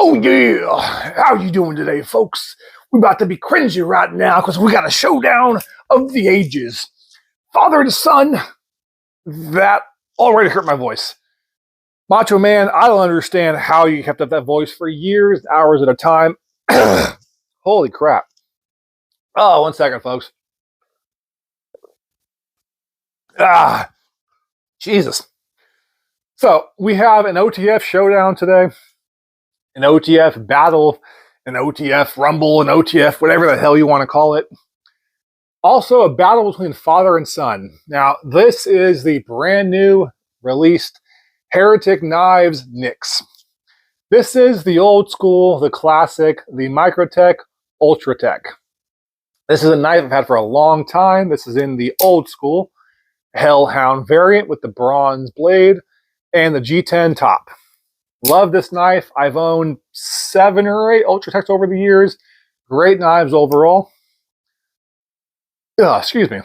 Oh yeah, how you doing today, folks? We about to be cringy right now because we got a showdown of the ages. Father to son, that already hurt my voice. Macho Man, I don't understand how you kept up that voice for years, hours at a time. Holy crap. Oh, 1 second, folks. Jesus. So, we have an OTF showdown today, an OTF battle, an OTF rumble, an OTF, whatever the hell you want to call it. Also, a battle between father and son. Now, this is the brand new released Heretic Knives Nyx. This is the old school, the classic, the Microtech Ultratech. This is a knife I've had for a long time. This is in the old school Hellhound variant with the bronze blade and the G10 top. Love this knife. I've owned 7 or 8 Ultratechs over the years. Great knives overall. Excuse me.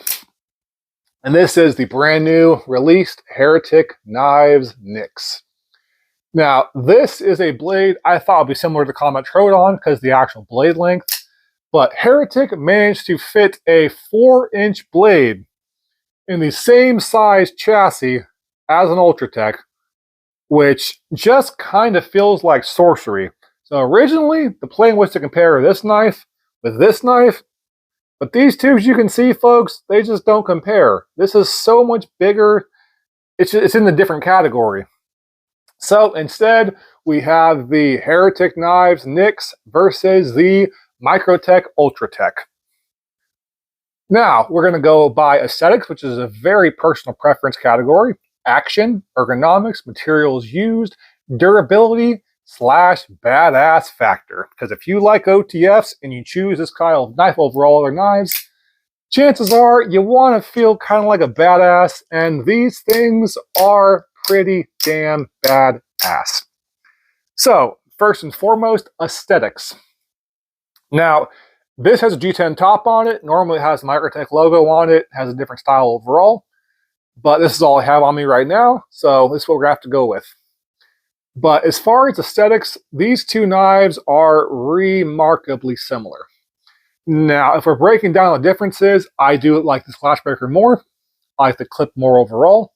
And this is the brand new released Heretic Knives Nyx. Now, this is a blade I thought would be similar to Combat Troodon because the actual blade length. But Heretic managed to fit a 4-inch blade in the same size chassis as an Ultratech, which just kind of feels like sorcery. So originally, the plan was to compare this knife with this knife, but these two, as you can see, folks, they just don't compare. This is so much bigger. It's in a different category. So instead, we have the Heretic Knives Nyx versus the Microtech Ultratech. Now, we're going to go by aesthetics, which is a very personal preference category. Action, ergonomics, materials used, durability, / badass factor. Because if you like OTFs and you choose this kind of knife over all other knives, chances are you want to feel kind of like a badass, and these things are pretty damn badass. So, first and foremost, aesthetics. Now, this has a G10 top on it. Normally it has the Microtech logo on it. It has a different style overall. But this is all I have on me right now, so this is what we're going to have to go with. But as far as aesthetics, these two knives are remarkably similar. Now, if we're breaking down the differences, I do like this Flashbreaker more. I like the clip more overall.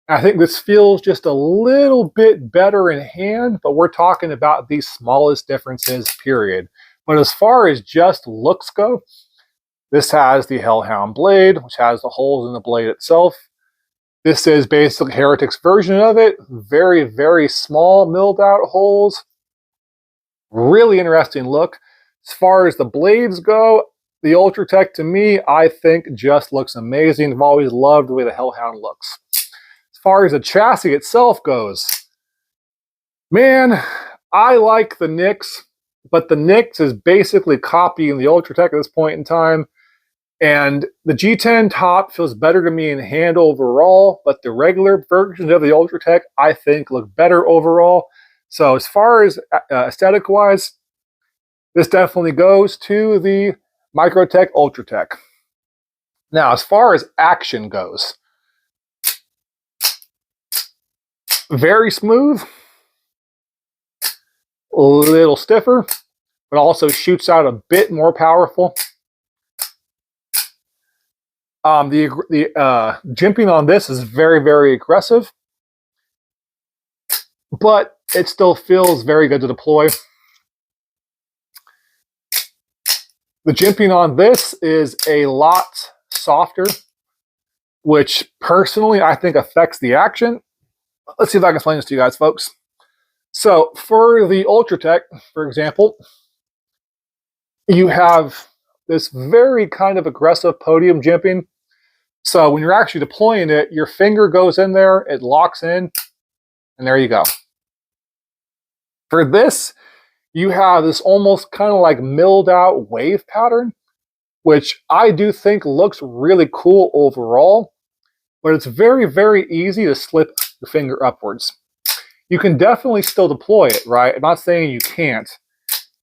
I think this feels just a little bit better in hand, but we're talking about the smallest differences, period. But as far as just looks go, this has the Hellhound blade, which has the holes in the blade itself. This is basically Heretic's version of it. Very, very small milled out holes. Really interesting look. As far as the blades go, the Ultratech to me, I think just looks amazing. I've always loved the way the Hellhound looks. As far as the chassis itself goes, man, I like the Nyx, but the Nyx is basically copying the Ultratech at this point in time. And the G10 top feels better to me in hand overall, but the regular versions of the Ultratech, I think, look better overall. So as far as aesthetic-wise, this definitely goes to the Microtech Ultratech. Now, as far as action goes, very smooth, a little stiffer, but also shoots out a bit more powerful. The jimping on this is very, very aggressive, but it still feels very good to deploy. The jimping on this is a lot softer, which personally I think affects the action. Let's see if I can explain this to you guys, folks. So for the Ultratech, for example, you have this very kind of aggressive podium jimping. So when you're actually deploying it, your finger goes in there, it locks in, and there you go. For this, you have this almost kind of like milled out wave pattern, which I do think looks really cool overall, but it's very, very easy to slip your finger upwards. You can definitely still deploy it, right? I'm not saying you can't,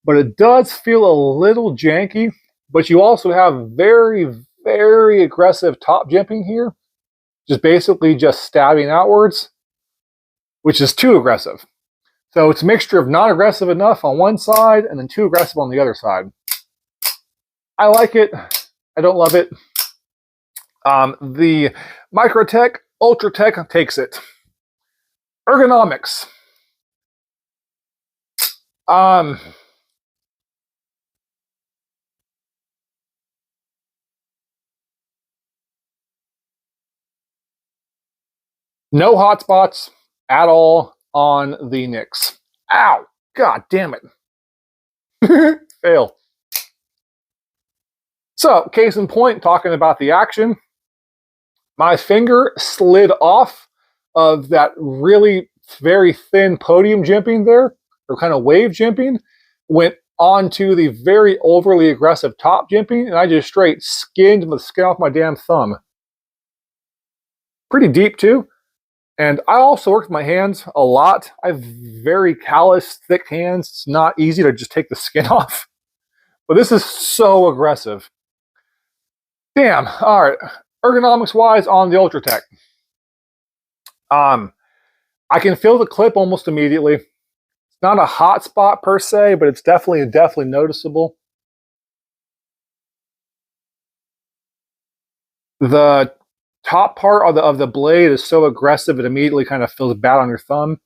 but it does feel a little janky, but you also have very, very aggressive top jimping here, just basically just stabbing outwards, which is too aggressive. So it's a mixture of not aggressive enough on one side and then too aggressive on the other side. I like it. I don't love it. The Microtech Ultratech takes it. Ergonomics. No hot spots at all on the Nix. Ow! God damn it. Fail. So, case in point, talking about the action, my finger slid off of that really very thin podium jimping there, or kind of wave jimping, went onto the very overly aggressive top jimping, and I just straight skinned the skin off my damn thumb. Pretty deep too. And I also worked with my hands a lot. I have very callous, thick hands. It's not easy to just take the skin off. But this is so aggressive. Damn. All right. Ergonomics-wise on the Ultratech. I can feel the clip almost immediately. It's not a hot spot per se, but it's definitely noticeable. The top part of the blade is so aggressive it immediately kind of feels bad on your thumb.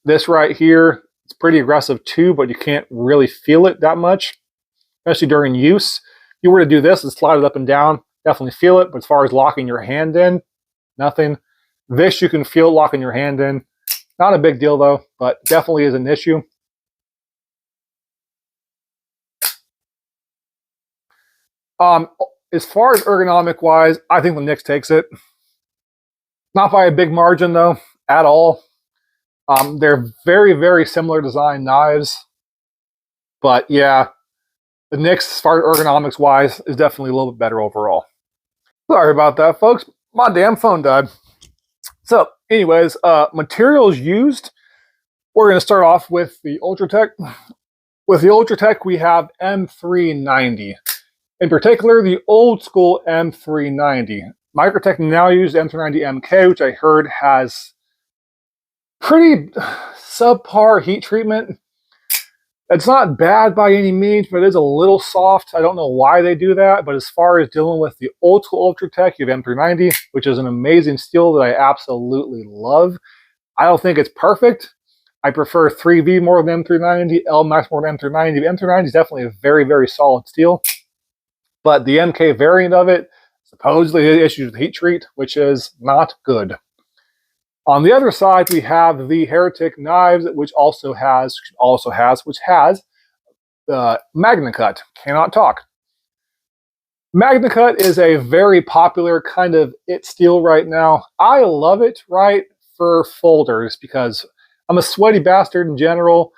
This right here, it's pretty aggressive too, but you can't really feel it that much, especially during use. If you were to do this and slide it up and down, definitely feel it, but as far as locking your hand in, nothing. This you can feel locking your hand in. Not a big deal though, but definitely is an issue. As far as ergonomic wise, I think the Nix takes it. Not by a big margin though, at all. They're very similar design knives. But yeah, the Nix, as far as ergonomics wise, is definitely a little bit better overall. Sorry about that, folks. My damn phone died. So, anyways, materials used. We're going to start off with the Ultratech. With the Ultratech, we have M390. In particular, the old school M390. Microtech now uses M390 MK, which I heard has pretty subpar heat treatment. It's not bad by any means, but it is a little soft. I don't know why they do that, but as far as dealing with the old school Ultratech, you have M390, which is an amazing steel that I absolutely love. I don't think it's perfect. I prefer 3V more than M390, L Max more than M390. M390 is definitely a very solid steel. But the MK variant of it supposedly has issues with heat treat, which is not good. On the other side, we have the Heretic knives, which has MagnaCut. Cannot talk. MagnaCut is a very popular kind of it steel right now. I love it, right, for folders because I'm a sweaty bastard in general.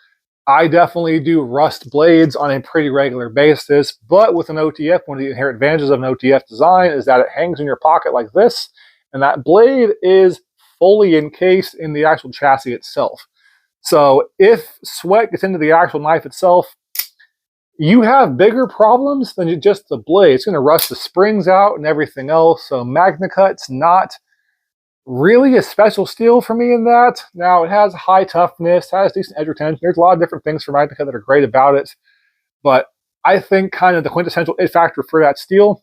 I definitely do rust blades on a pretty regular basis, but with an OTF, one of the inherent advantages of an OTF design is that it hangs in your pocket like this, and that blade is fully encased in the actual chassis itself. So if sweat gets into the actual knife itself, you have bigger problems than just the blade. It's going to rust the springs out and everything else. So MagnaCut's not really a special steel for me in that. Now, it has high toughness, has decent edge retention. There's a lot of different things for MagnaCut that are great about it. But I think kind of the quintessential it factor for that steel,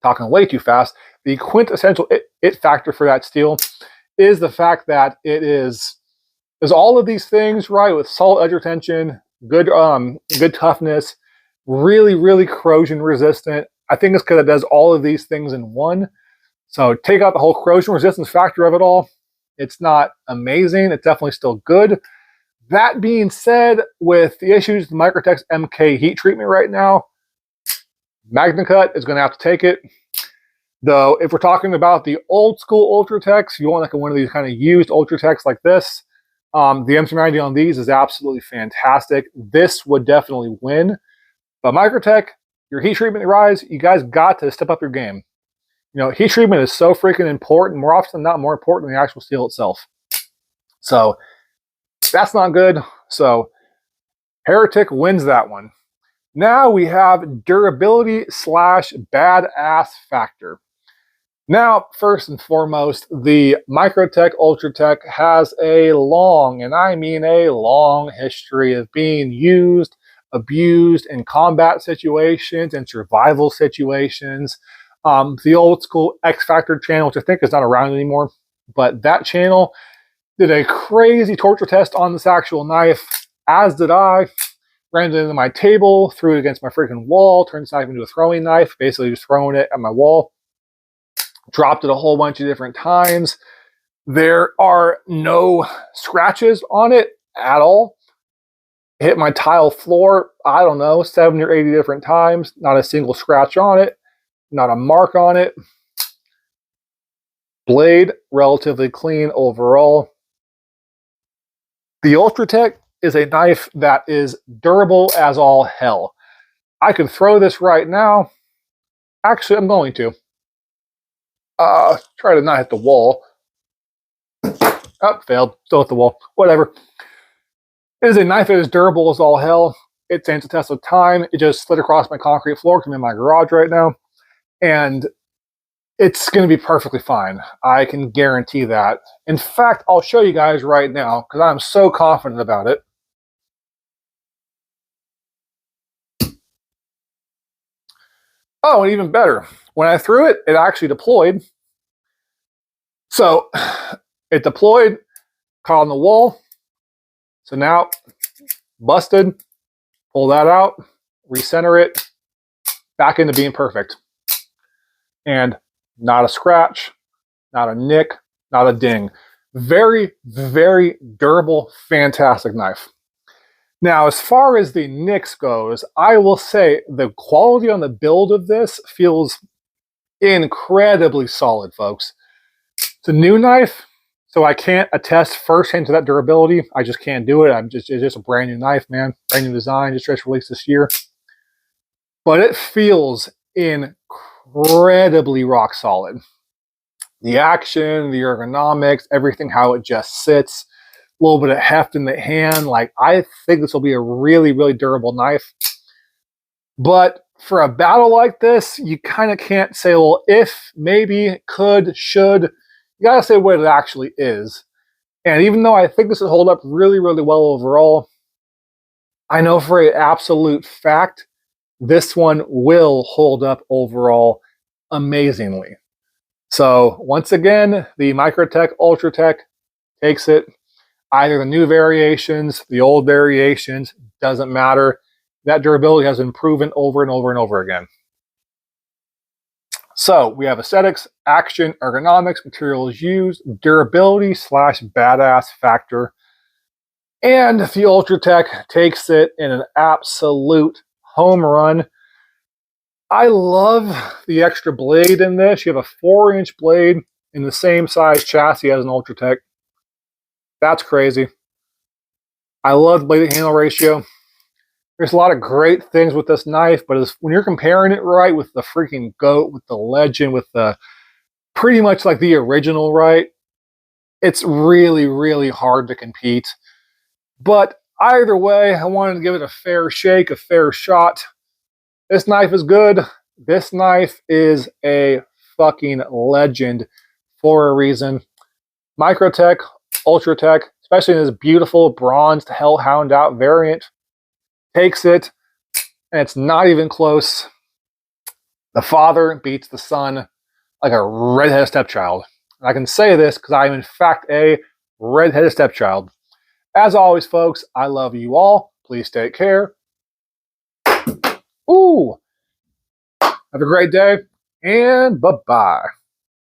talking way too fast, the quintessential it factor for that steel is the fact that there's all of these things, right, with solid edge retention, good toughness, really corrosion resistant. I think it's because it does all of these things in one. So take out the whole corrosion resistance factor of it all. It's not amazing. It's definitely still good. That being said, with the issues with Microtech's MK heat treatment right now, MagnaCut is going to have to take it. Though, if we're talking about the old school Ultratechs, you want like one of these kind of used Ultratechs like this. The M390 on these is absolutely fantastic. This would definitely win. But Microtech, your heat treatment rise, you guys got to step up your game. You know, heat treatment is so freaking important, more often than not more important than the actual steel itself. So, that's not good. So, Heretic wins that one. Now we have durability / badass factor. Now, first and foremost, the Microtech Ultratech has a long, and I mean a long history of being used, abused in combat situations and survival situations. The old school X Factor channel, which I think is not around anymore, but that channel did a crazy torture test on this actual knife, as did I. Ran it into my table, threw it against my freaking wall, turned this knife into a throwing knife, basically just throwing it at my wall. Dropped it a whole bunch of different times. There are no scratches on it at all. Hit my tile floor, I don't know, 70 or 80 different times. Not a single scratch on it, not a mark on it. Blade, relatively clean overall. The Ultratech is a knife that is durable as all hell. I could throw this right now. Actually, I'm going to. Try to not hit the wall. Oh, failed. Still hit the wall. Whatever. It is a knife that is durable as all hell. It stands the test of time. It just slid across my concrete floor because I'm in my garage right now. And it's going to be perfectly fine. I can guarantee that. In fact, I'll show you guys right now because I'm so confident about it. Oh, and even better, when I threw it, it actually deployed. So it deployed, caught on the wall. So now, busted, pull that out, recenter it, back into being perfect. And not a scratch, not a nick, not a ding. Very, very durable, fantastic knife. Now, as far as the nicks goes, I will say the quality on the build of this feels incredibly solid, folks. It's a new knife, so I can't attest firsthand to that durability. I just can't do it. It's just a brand new knife, man. Brand new design, just released this year. But it feels incredibly rock solid. The action, the ergonomics, everything, how it just sits. A little bit of heft in the hand. Like, I think this will be a really, really durable knife. But for a battle like this, you kind of can't say, well, if, maybe, could, should. You gotta say what it actually is. And even though I think this will hold up really, really well overall, I know for an absolute fact, this one will hold up overall amazingly. So once again, the Microtech Ultratech takes it. Either the new variations, the old variations, doesn't matter. That durability has been proven over and over and over again. So we have aesthetics, action, ergonomics, materials used, durability / badass factor. And the Ultratech takes it in an absolute home run. I love the extra blade in this. You have a 4-inch blade in the same size chassis as an Ultratech. That's crazy. I love the blade to handle ratio. There's a lot of great things with this knife, but when you're comparing it right with the freaking GOAT, with the Legend, with the pretty much like the original, right, it's really, really hard to compete. But either way, I wanted to give it a fair shake, a fair shot. This knife is good. This knife is a fucking legend for a reason. Microtech, Ultratech, especially in this beautiful bronzed Hellhound Out variant, takes it, and it's not even close. The father beats the son like a redheaded stepchild. And I can say this because I am in fact a redheaded stepchild. As always, folks, I love you all. Please take care. Ooh. Have a great day, and bye-bye.